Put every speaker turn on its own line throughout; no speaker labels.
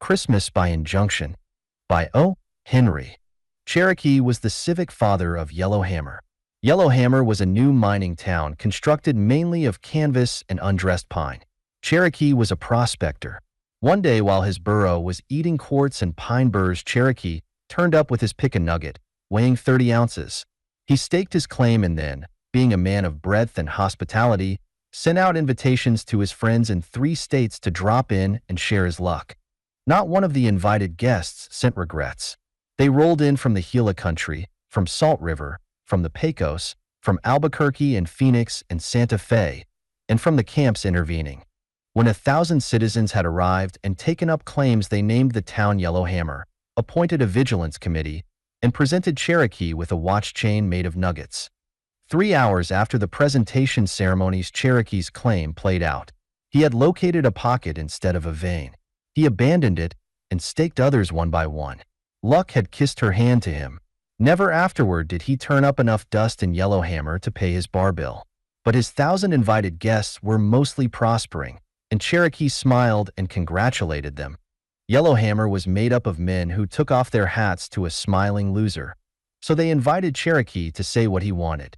Christmas by Injunction, by O. Henry. Cherokee was the civic father of Yellowhammer. Yellowhammer was a new mining town constructed mainly of canvas and undressed pine. Cherokee was a prospector. One day while his burro was eating quartz and pine burrs, Cherokee turned up with his pick-a-nugget, weighing 30 ounces. He staked his claim and then, being a man of breadth and hospitality, sent out invitations to his friends in 3 states to drop in and share his luck. Not one of the invited guests sent regrets. They rolled in from the Gila country, from Salt River, from the Pecos, from Albuquerque and Phoenix and Santa Fe, and from the camps intervening. When 1,000 citizens had arrived and taken up claims, they named the town Yellowhammer, appointed a vigilance committee, and presented Cherokee with a watch chain made of nuggets. 3 hours after the presentation ceremonies, Cherokee's claim played out. He had located a pocket instead of a vein. He abandoned it and staked others one by one. Luck had kissed her hand to him. Never afterward did he turn up enough dust in Yellowhammer to pay his bar bill. But his 1,000 invited guests were mostly prospering, and Cherokee smiled and congratulated them. Yellowhammer was made up of men who took off their hats to a smiling loser. So they invited Cherokee to say what he wanted.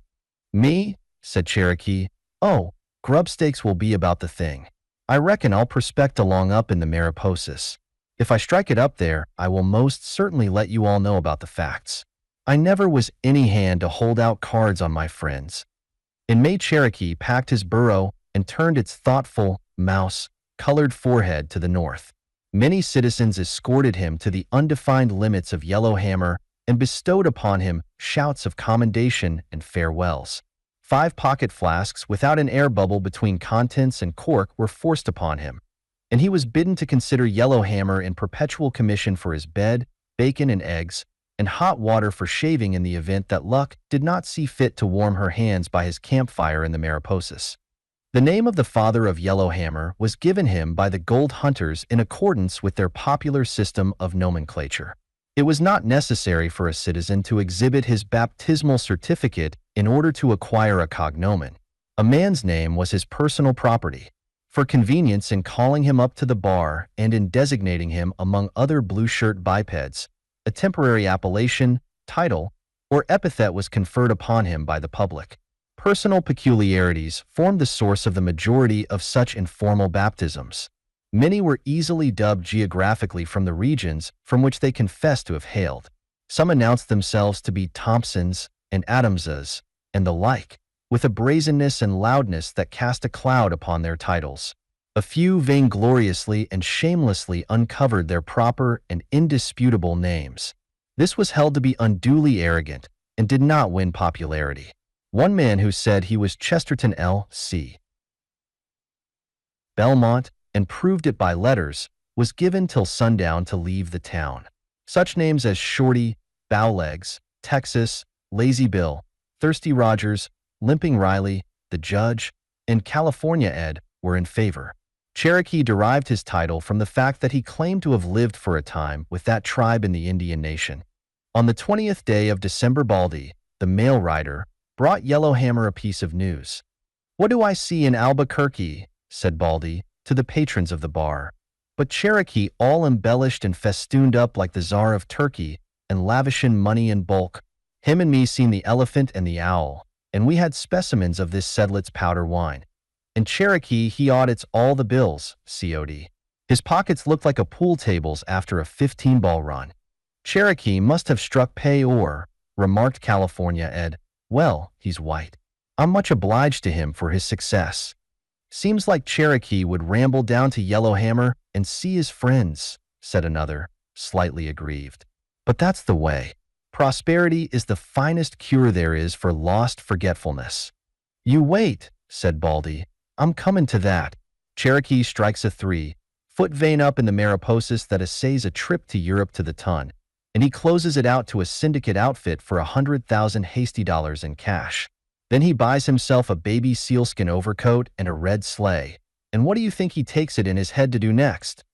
"Me?" said Cherokee. "Oh, grub steaks will be about the thing. I reckon I'll prospect along up in the Mariposas. If I strike it up there, I will most certainly let you all know about the facts. I never was any hand to hold out cards on my friends." In May, Cherokee packed his burro and turned its thoughtful, mouse-colored forehead to the north. Many citizens escorted him to the undefined limits of Yellowhammer and bestowed upon him shouts of commendation and farewells. 5 pocket flasks without an air bubble between contents and cork were forced upon him, and he was bidden to consider Yellowhammer in perpetual commission for his bed, bacon and eggs, and hot water for shaving in the event that Luck did not see fit to warm her hands by his campfire in the Mariposas. The name of the father of Yellowhammer was given him by the gold hunters in accordance with their popular system of nomenclature. It was not necessary for a citizen to exhibit his baptismal certificate in order to acquire a cognomen. A man's name was his personal property. For convenience in calling him up to the bar and in designating him among other blue-shirt bipeds, a temporary appellation, title, or epithet was conferred upon him by the public. Personal peculiarities formed the source of the majority of such informal baptisms. Many were easily dubbed geographically from the regions from which they confessed to have hailed. Some announced themselves to be Thompsons and Adamses, and the like, with a brazenness and loudness that cast a cloud upon their titles. A few vaingloriously and shamelessly uncovered their proper and indisputable names. This was held to be unduly arrogant and did not win popularity. One man who said he was Chesterton L.C. Belmont, and proved it by letters, was given till sundown to leave the town. Such names as Shorty, Bowlegs, Texas, Lazy Bill, Thirsty Rogers, Limping Riley, the Judge, and California Ed were in favor. Cherokee derived his title from the fact that he claimed to have lived for a time with that tribe in the Indian Nation. On the 20th day of December, Baldy, the mail rider, brought Yellowhammer a piece of news. "What do I see in Albuquerque?" said Baldy to the patrons of the bar. But Cherokee, all embellished and festooned up like the Tsar of Turkey, and lavishing money in bulk. "Him and me seen the elephant and the owl, and we had specimens of this Sedlitz powder wine. And Cherokee, he audits all the bills, COD. His pockets looked like a pool tables after a 15-ball run." "Cherokee must have struck pay or," remarked California Ed. "Well, he's white. I'm much obliged to him for his success." "Seems like Cherokee would ramble down to Yellowhammer and see his friends," said another, slightly aggrieved. "But that's the way. Prosperity is the finest cure there is for lost forgetfulness." "You wait," said Baldy. "I'm coming to that." Cherokee strikes a 3-foot vein up in the Mariposas that essays a trip to Europe to the ton, and he closes it out to a syndicate outfit for 100,000 hasty dollars in cash. Then he buys himself a baby sealskin overcoat and a red sleigh. And what do you think he takes it in his head to do next?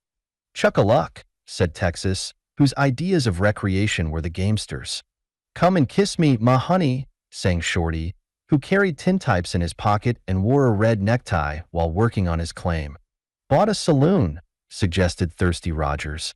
"Chuck-a-luck," said Texas, whose ideas of recreation were the gamesters. "Come and kiss me, ma honey," sang Shorty, who carried tintypes in his pocket and wore a red necktie while working on his claim. "Bought a saloon," suggested Thirsty Rogers.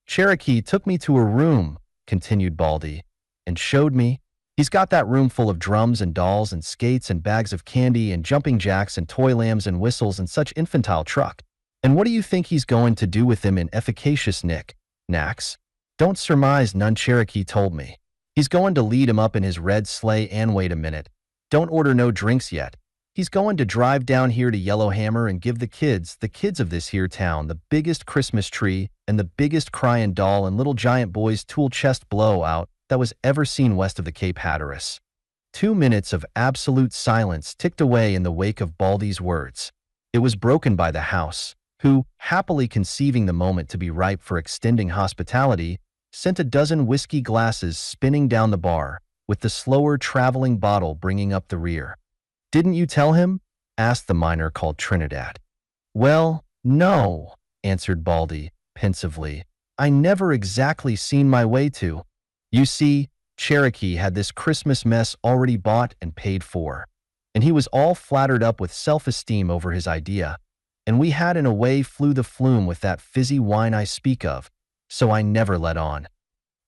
Cherokee took me to a room, continued Baldy, and showed me. He's got that room full of drums and dolls and skates and bags of candy and jumping jacks and toy lambs and whistles and such infantile truck. And what do you think he's going to do with them in efficacious knacks? Don't surmise none, Cherokee told me. He's going to lead him up in his red sleigh and wait a minute. Don't order no drinks yet. He's going to drive down here to Yellowhammer and give the kids of this here town, the biggest Christmas tree and the biggest crying doll and little giant boy's tool chest blowout that was ever seen west of the Cape Hatteras. 2 minutes of absolute silence ticked away in the wake of Baldy's words. It was broken by the house, who, happily conceiving the moment to be ripe for extending hospitality, sent a dozen whiskey glasses spinning down the bar, with the slower traveling bottle bringing up the rear. "Didn't you tell him?" asked the miner called Trinidad. "Well, no," answered Baldy, pensively. "I never exactly seen my way to. You see, Cherokee had this Christmas mess already bought and paid for, and he was all flattered up with self-esteem over his idea, and we had in a way flew the flume with that fizzy wine I speak of, so I never let on.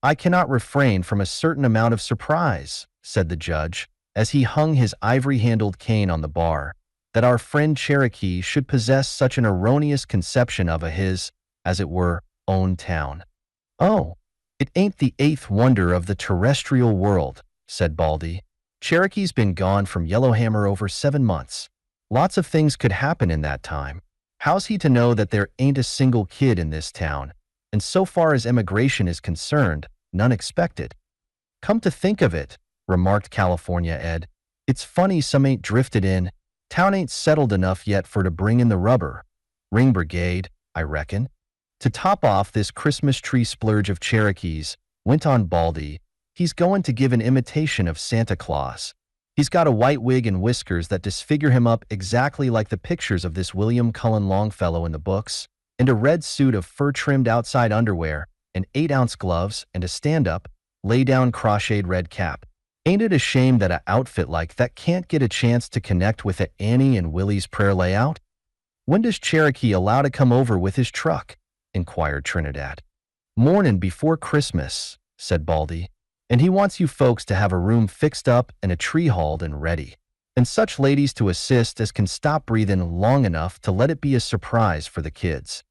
I cannot refrain from a certain amount of surprise," said the judge, as he hung his ivory-handled cane on the bar, "that our friend Cherokee should possess such an erroneous conception of his, as it were, own town." "Oh, it ain't the eighth wonder of the terrestrial world," said Baldy. "Cherokee's been gone from Yellowhammer over 7 months. Lots of things could happen in that time. How's he to know that there ain't a single kid in this town, and so far as emigration is concerned, none expected?" "Come to think of it," remarked California Ed, "it's funny some ain't drifted in. Town ain't settled enough yet for to bring in the rubber. Ring brigade, I reckon." "To top off this Christmas tree splurge of Cherokee's," went on Baldy, "he's going to give an imitation of Santa Claus. He's got a white wig and whiskers that disfigure him up exactly like the pictures of this William Cullen Longfellow in the books, and a red suit of fur-trimmed outside underwear, and 8-ounce gloves, and a stand-up, lay-down crocheted red cap. Ain't it a shame that a outfit like that can't get a chance to connect with a Annie and Willie's prayer layout?" "When does Cherokee allow to come over with his truck?" inquired Trinidad. "Mornin' before Christmas," said Baldy, "and he wants you folks to have a room fixed up and a tree hauled and ready, and such ladies to assist as can stop breathing long enough to let it be a surprise for the kids."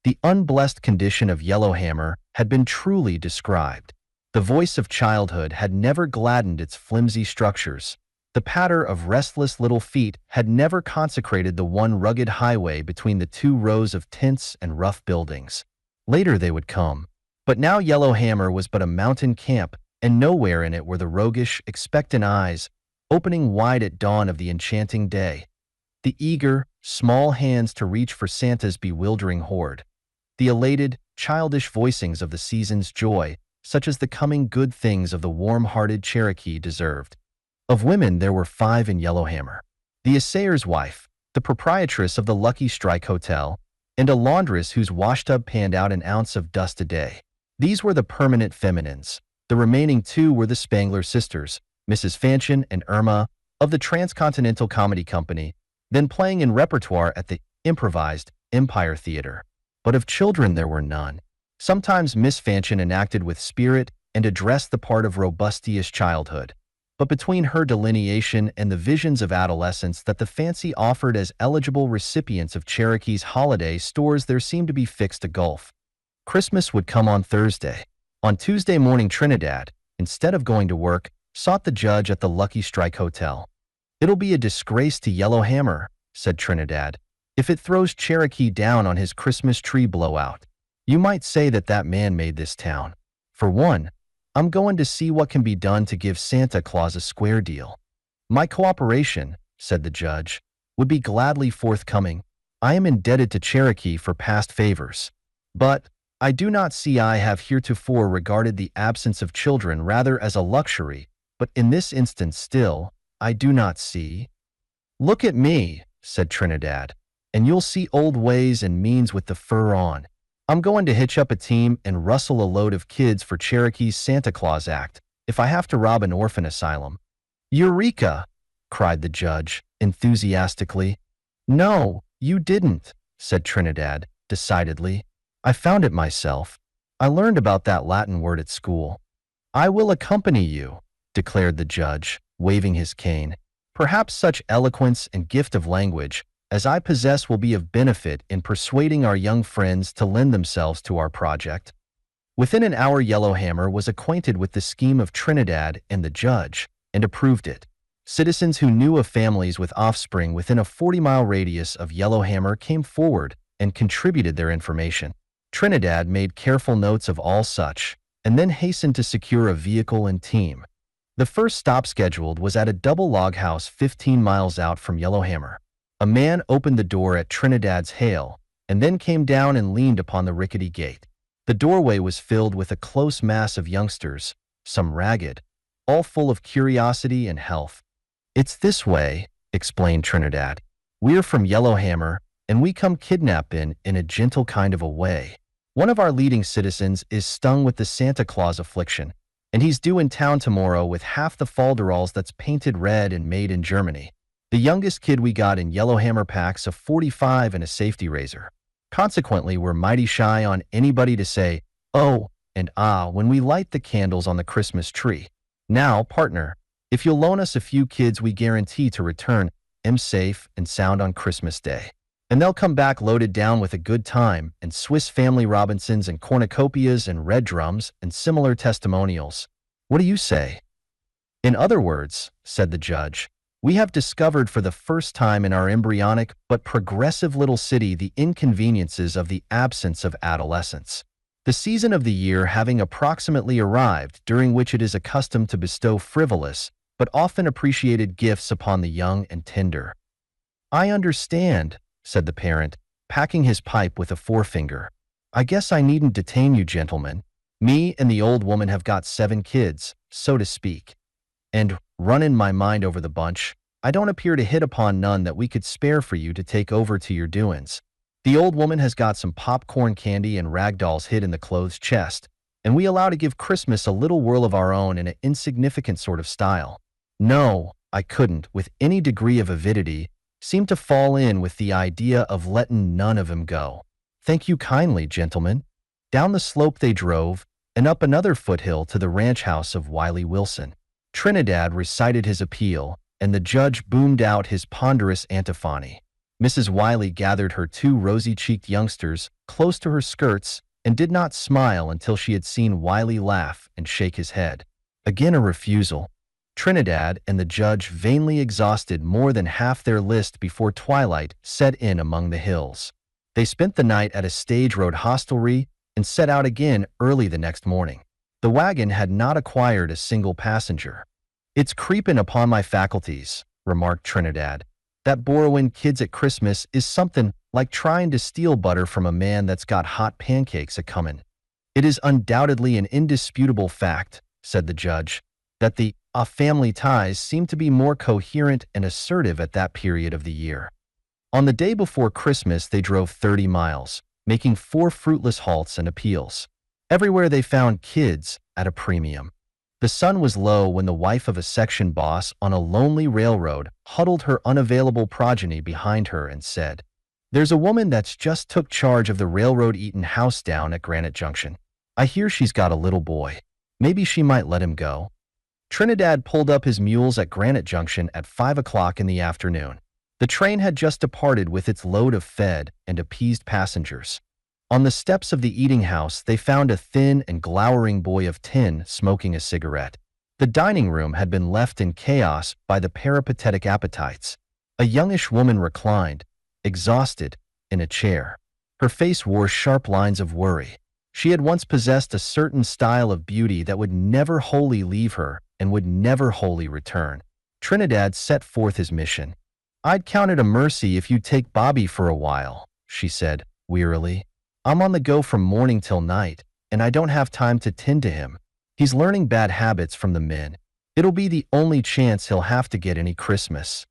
The unblessed condition of Yellowhammer had been truly described. The voice of childhood had never gladdened its flimsy structures. The patter of restless little feet had never consecrated the one rugged highway between the 2 rows of tents and rough buildings. Later they would come, but now Yellowhammer was but a mountain camp, and nowhere in it were the roguish, expectant eyes, opening wide at dawn of the enchanting day, the eager, small hands to reach for Santa's bewildering hoard, the elated, childish voicings of the season's joy, such as the coming good things of the warm-hearted Cherokee deserved. Of women there were 5 in Yellowhammer: the assayer's wife, the proprietress of the Lucky Strike Hotel, and a laundress whose washtub panned out an ounce of dust a day. These were the permanent feminines. The remaining 2 were the Spangler sisters, Mrs. Fanchon and Irma, of the Transcontinental Comedy Company, then playing in repertoire at the improvised Empire Theater. But of children there were none. Sometimes Miss Fanchon enacted with spirit and addressed the part of robustious childhood, but between her delineation and the visions of adolescence that the fancy offered as eligible recipients of Cherokee's holiday stores there seemed to be fixed a gulf. Christmas would come on Thursday. On Tuesday morning Trinidad, instead of going to work, sought the judge at the Lucky Strike Hotel. "It'll be a disgrace to Yellowhammer," said Trinidad, "if it throws Cherokee down on his Christmas tree blowout. You might say that that man made this town. For one, I'm going to see what can be done to give Santa Claus a square deal." "My cooperation," said the judge, "would be gladly forthcoming. I am indebted to Cherokee for past favors. But I do not see I have heretofore regarded the absence of children rather as a luxury, but in this instance still, I do not see." "Look at me," said Trinidad, "and you'll see old ways and means with the fur on. I'm going to hitch up a team and rustle a load of kids for Cherokee's Santa Claus act, if I have to rob an orphan asylum." "Eureka!" cried the judge, enthusiastically. "No, you didn't," said Trinidad, decidedly. "I found it myself. I learned about that Latin word at school. I will accompany you, declared the judge, waving his cane. Perhaps such eloquence and gift of language as I possess will be of benefit in persuading our young friends to lend themselves to our project. Within an hour, Yellowhammer was acquainted with the scheme of Trinidad and the judge, and approved it. Citizens who knew of families with offspring within a 40-mile radius of Yellowhammer came forward and contributed their information. Trinidad made careful notes of all such, and then hastened to secure a vehicle and team. The first stop scheduled was at a double log house 15 miles out from Yellowhammer. A man opened the door at Trinidad's hail, and then came down and leaned upon the rickety gate. The doorway was filled with a close mass of youngsters, some ragged, all full of curiosity and health. "It's this way," explained Trinidad. "We're from Yellowhammer, and we come kidnappin' in a gentle kind of a way. One of our leading citizens is stung with the Santa Claus affliction, and he's due in town tomorrow with half the falderals that's painted red and made in Germany. The youngest kid we got in Yellowhammer packs a 45 and a safety razor. Consequently, we're mighty shy on anybody to say, 'Oh' and 'ah' when we light the candles on the Christmas tree. Now, partner, if you'll loan us a few kids, we guarantee to return 'em safe and sound on Christmas Day. And they'll come back loaded down with a good time and Swiss Family Robinsons and cornucopias and red drums and similar testimonials. What do you say?" "In other words," said the judge, "we have discovered for the first time in our embryonic but progressive little city the inconveniences of the absence of adolescence. The season of the year having approximately arrived during which it is accustomed to bestow frivolous but often appreciated gifts upon the young and tender." "I understand," said the parent, packing his pipe with a forefinger. "I guess I needn't detain you, gentlemen. Me and the old woman have got 7 kids, so to speak. And, runnin' my mind over the bunch, I don't appear to hit upon none that we could spare for you to take over to your doin's. The old woman has got some popcorn candy and rag dolls hid in the clothes chest, and we allow to give Christmas a little whirl of our own in an insignificant sort of style." "No, I couldn't, with any degree of avidity, seem to fall in with the idea of lettin' none of 'em go. Thank you kindly, gentlemen." Down the slope they drove, and up another foothill to the ranch house of Wiley Wilson. Trinidad recited his appeal, and the judge boomed out his ponderous antiphony. Mrs. Wiley gathered her 2 rosy-cheeked youngsters close to her skirts and did not smile until she had seen Wiley laugh and shake his head. Again a refusal. Trinidad and the judge vainly exhausted more than half their list before twilight set in among the hills. They spent the night at a stage road hostelry and set out again early the next morning. The wagon had not acquired a single passenger. "It's creepin' upon my faculties," remarked Trinidad. "That borrowin' kids at Christmas is somethin' like tryin' to steal butter from a man that's got hot pancakes a-comin'." "It is undoubtedly an indisputable fact," said the judge, "that the family ties seem to be more coherent and assertive at that period of the year." On the day before Christmas they drove 30 miles, making 4 fruitless halts and appeals. Everywhere they found kids at a premium. The sun was low when the wife of a section boss on a lonely railroad huddled her unavailable progeny behind her and said, "There's a woman that's just took charge of the railroad-eaten house down at Granite Junction. I hear she's got a little boy. Maybe she might let him go." Trinidad pulled up his mules at Granite Junction at 5 o'clock in the afternoon. The train had just departed with its load of fed and appeased passengers. On the steps of the eating house, they found a thin and glowering boy of 10 smoking a cigarette. The dining room had been left in chaos by the peripatetic appetites. A youngish woman reclined, exhausted, in a chair. Her face wore sharp lines of worry. She had once possessed a certain style of beauty that would never wholly leave her and would never wholly return. Trinidad set forth his mission. "I'd count it a mercy if you'd take Bobby for a while," she said, wearily. "I'm on the go from morning till night, and I don't have time to tend to him. He's learning bad habits from the men. It'll be the only chance he'll have to get any Christmas."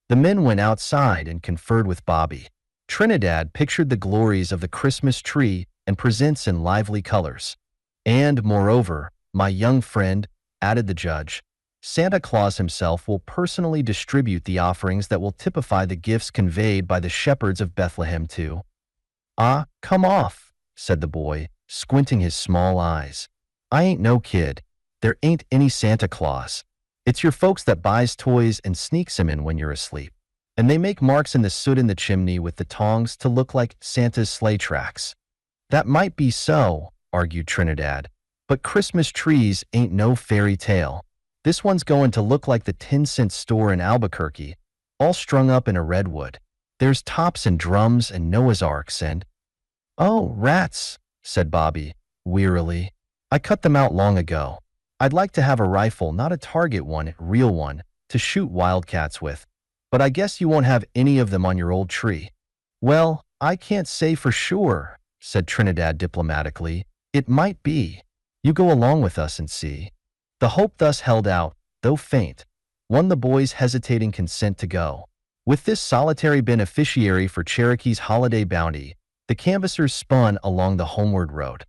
The men went outside and conferred with Bobby. Trinidad pictured the glories of the Christmas tree and presents in lively colors. "And, moreover, my young friend," added the judge, "Santa Claus himself will personally distribute the offerings that will typify the gifts conveyed by the shepherds of Bethlehem too." "Ah, come off," said the boy, squinting his small eyes. "I ain't no kid. There ain't any Santa Claus. It's your folks that buys toys and sneaks 'em in when you're asleep. And they make marks in the soot in the chimney with the tongs to look like Santa's sleigh tracks." "That might be so," argued Trinidad, "but Christmas trees ain't no fairy tale. This one's going to look like the 10-cent store in Albuquerque, all strung up in a redwood. There's tops and drums and Noah's Arks and—" "Oh, rats," said Bobby, wearily. "I cut them out long ago. I'd like to have a rifle, not a target one, a real one, to shoot wildcats with. But I guess you won't have any of them on your old tree." "Well, I can't say for sure," said Trinidad diplomatically. "It might be. You go along with us and see." The hope thus held out, though faint, won the boys' hesitating consent to go. With this solitary beneficiary for Cherokee's holiday bounty, the canvassers spun along the homeward road.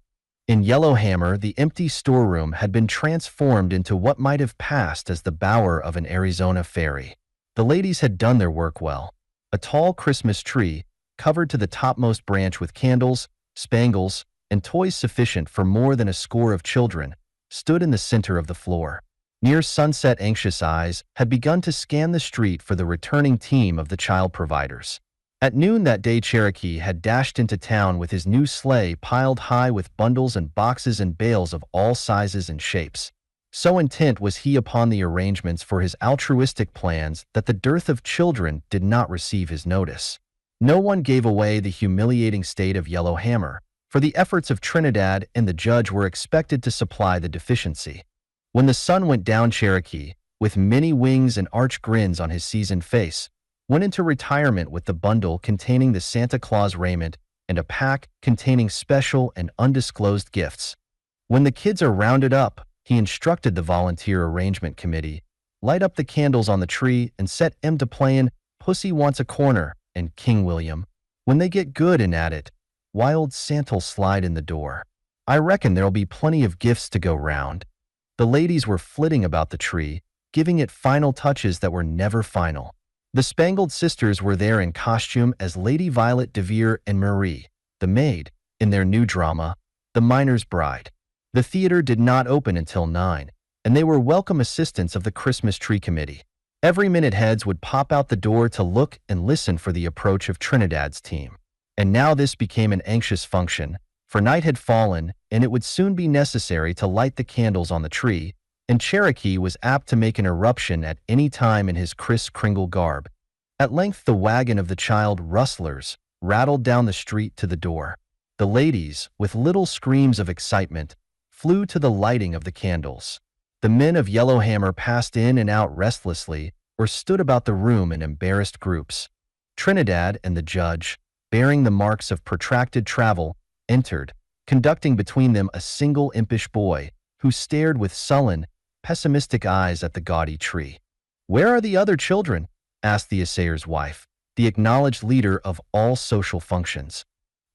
In Yellowhammer, the empty storeroom had been transformed into what might have passed as the bower of an Arizona fairy. The ladies had done their work well. A tall Christmas tree, covered to the topmost branch with candles, spangles, and toys sufficient for more than a score of children, stood in the center of the floor. Near sunset, anxious eyes had begun to scan the street for the returning team of the child providers. At noon that day, Cherokee had dashed into town with his new sleigh piled high with bundles and boxes and bales of all sizes and shapes. So intent was he upon the arrangements for his altruistic plans that the dearth of children did not receive his notice. No one gave away the humiliating state of Yellowhammer, for the efforts of Trinidad and the judge were expected to supply the deficiency. When the sun went down, Cherokee, with many wings and arch grins on his seasoned face, went into retirement with the bundle containing the Santa Claus raiment and a pack containing special and undisclosed gifts. When the kids are rounded up, he instructed the volunteer arrangement committee, light up the candles on the tree and set 'em to playin' "Pussy Wants a Corner" and "King William." When they get good and at it, wild Santa'll slide in the door. I reckon there'll be plenty of gifts to go round. The ladies were flitting about the tree, giving it final touches that were never final. The Spangled Sisters were there in costume as Lady Violet DeVere and Marie, the maid, in their new drama, The Miner's Bride. The theater did not open until 9, and they were welcome assistants of the Christmas Tree Committee. Every minute heads would pop out the door to look and listen for the approach of Trinidad's team. And now this became an anxious function, for night had fallen, and it would soon be necessary to light the candles on the tree, and Cherokee was apt to make an eruption at any time in his Kris Kringle garb. At length the wagon of the child rustlers rattled down the street to the door. The ladies, with little screams of excitement, flew to the lighting of the candles. The men of Yellowhammer passed in and out restlessly or stood about the room in embarrassed groups. Trinidad and the judge, bearing the marks of protracted travel, entered, conducting between them a single impish boy who stared with sullen, pessimistic eyes at the gaudy tree. "Where are the other children?" asked the assayer's wife, the acknowledged leader of all social functions.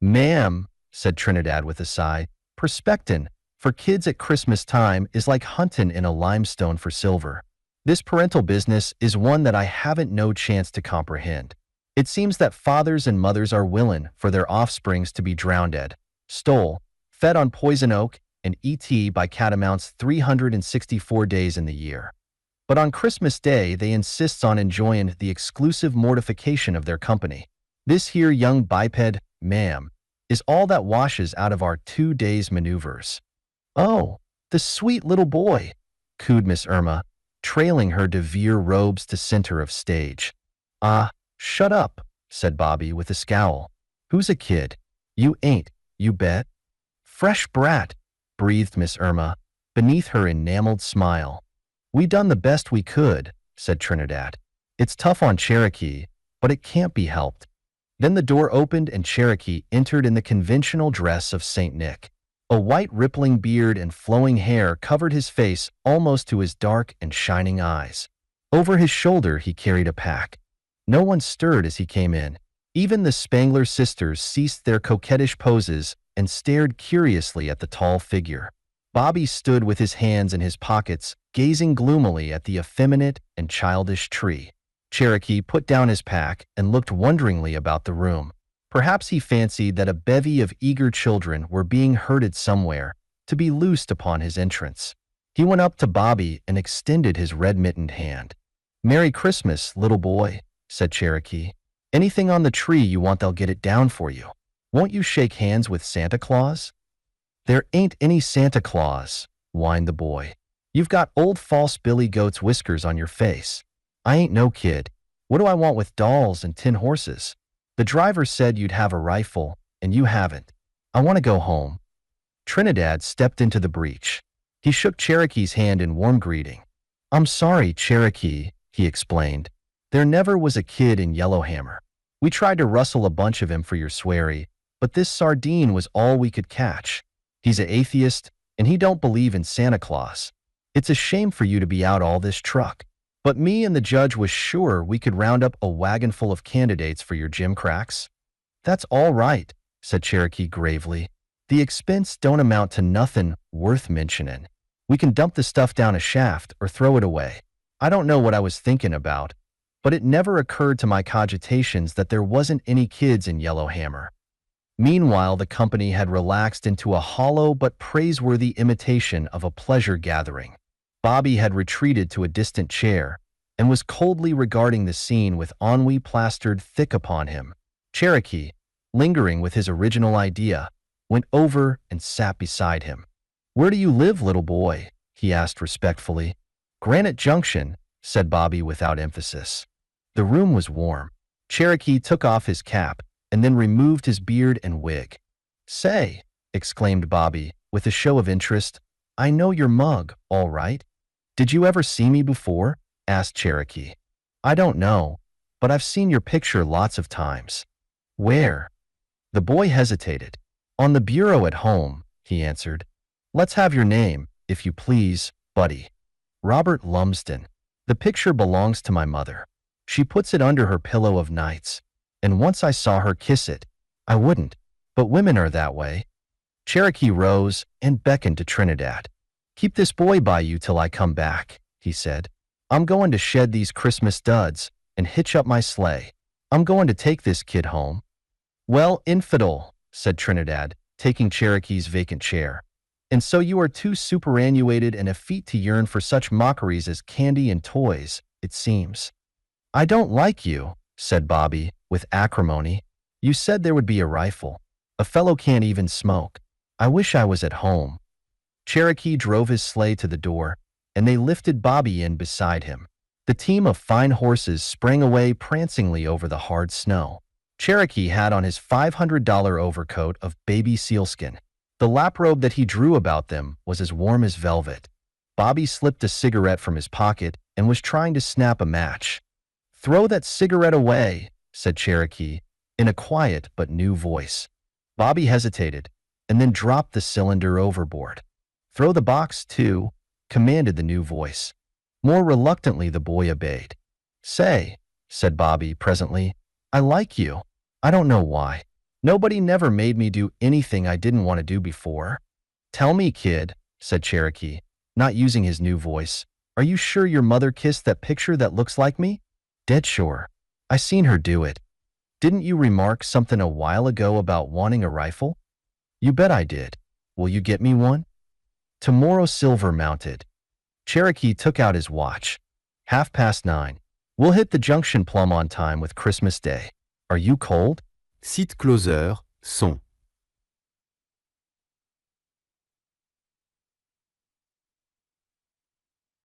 "Ma'am," said Trinidad with a sigh, "prospectin' for kids at Christmas time is like huntin' in a limestone for silver. This parental business is one that I haven't no chance to comprehend. It seems that fathers and mothers are willin' for their offsprings to be drowned, stole, fed on poison oak, and et by catamounts 364 days in the year. But on Christmas Day they insists on enjoyin' the exclusive mortification of their company. This here young biped, ma'am, is all that washes out of our 2 days' maneuvers." "Oh, the sweet little boy," cooed Miss Irma, trailing her DeVere robes to center of stage. "Ah, shut up," said Bobby with a scowl. "Who's a kid? You ain't, you bet." "Fresh brat," breathed Miss Irma, beneath her enameled smile. "We done the best we could," said Trinidad. "It's tough on Cherokee, but it can't be helped." Then the door opened and Cherokee entered in the conventional dress of Saint Nick. A white rippling beard and flowing hair covered his face almost to his dark and shining eyes. Over his shoulder he carried a pack. No one stirred as he came in. Even the Spangler sisters ceased their coquettish poses and stared curiously at the tall figure. Bobby stood with his hands in his pockets, gazing gloomily at the effeminate and childish tree. Cherokee put down his pack and looked wonderingly about the room. Perhaps he fancied that a bevy of eager children were being herded somewhere to be loosed upon his entrance. He went up to Bobby and extended his red-mittened hand. "Merry Christmas, little boy," said Cherokee. "Anything on the tree you want, they'll get it down for you. Won't you shake hands with Santa Claus?" "There ain't any Santa Claus," whined the boy. "You've got old false Billy Goat's whiskers on your face. I ain't no kid. What do I want with dolls and tin horses? The driver said you'd have a rifle, and you haven't. I want to go home." Trinidad stepped into the breach. He shook Cherokee's hand in warm greeting. "I'm sorry, Cherokee," he explained. "There never was a kid in Yellowhammer. We tried to rustle a bunch of him for your sweary, but this sardine was all we could catch. He's a atheist, and he don't believe in Santa Claus. It's a shame for you to be out all this truck. But me and the judge was sure we could round up a wagon full of candidates for your gimcracks." "That's all right," said Cherokee gravely. "The expense don't amount to nothing worth mentioning. We can dump the stuff down a shaft or throw it away. I don't know what I was thinking about, but it never occurred to my cogitations that there wasn't any kids in Yellowhammer." Meanwhile, the company had relaxed into a hollow but praiseworthy imitation of a pleasure gathering. Bobby had retreated to a distant chair and was coldly regarding the scene with ennui plastered thick upon him. Cherokee, lingering with his original idea, went over and sat beside him. "Where do you live, little boy?" he asked respectfully. "Granite Junction," said Bobby without emphasis. The room was warm. Cherokee took off his cap and then removed his beard and wig. "Say," exclaimed Bobby with a show of interest, "I know your mug, all right." "Did you ever see me before?" asked Cherokee. "I don't know, but I've seen your picture lots of times." "Where?" The boy hesitated. "On the bureau at home," he answered. "Let's have your name, if you please, buddy." "Robert Lumsden. The picture belongs to my mother. She puts it under her pillow of nights, and once I saw her kiss it. I wouldn't, but women are that way." Cherokee rose and beckoned to Trinidad. "Keep this boy by you till I come back," he said. "I'm going to shed these Christmas duds and hitch up my sleigh. I'm going to take this kid home." "Well, infidel," said Trinidad, taking Cherokee's vacant chair. "And so you are too superannuated and effete to yearn for such mockeries as candy and toys, it seems." "I don't like you," said Bobby, with acrimony. "You said there would be a rifle. A fellow can't even smoke. I wish I was at home." Cherokee drove his sleigh to the door, and they lifted Bobby in beside him. The team of fine horses sprang away prancingly over the hard snow. Cherokee had on his $500 overcoat of baby sealskin. The laprobe that he drew about them was as warm as velvet. Bobby slipped a cigarette from his pocket and was trying to snap a match. "Throw that cigarette away," said Cherokee, in a quiet but new voice. Bobby hesitated, and then dropped the cylinder overboard. "Throw the box, too," commanded the new voice. More reluctantly, the boy obeyed. "Say," said Bobby presently, "I like you. I don't know why. Nobody never made me do anything I didn't want to do before." "Tell me, kid," said Cherokee, not using his new voice, "are you sure your mother kissed that picture that looks like me?" "Dead sure. I seen her do it." "Didn't you remark something a while ago about wanting a rifle?" "You bet I did. Will you get me one?" "Tomorrow, silver mounted." Cherokee took out his watch. 9:30. "We'll hit the junction plumb on time with Christmas Day. Are you cold?"
Site closer, son.